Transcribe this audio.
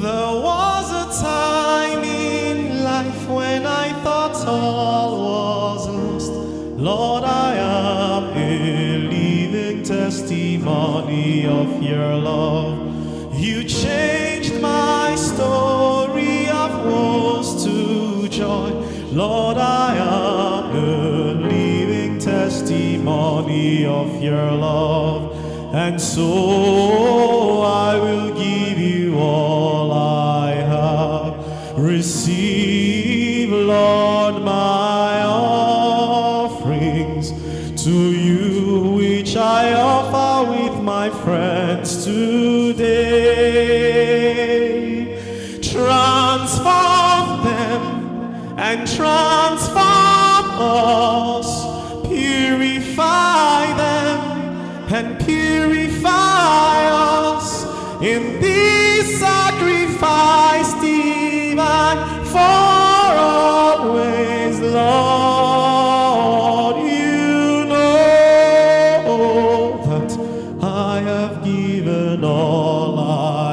There was a time in life when I thought all was lost. Lord, I am a living testimony of your love. You changed my story of woes to joy. Lord, I am a living testimony of your love. And so I will give you all I have. Receive, Lord, my offerings to you, which I offer with my friends today. Transform them and transform us. Purify them and purify us in this sacrifice divine for always, Lord. You know that I have given all I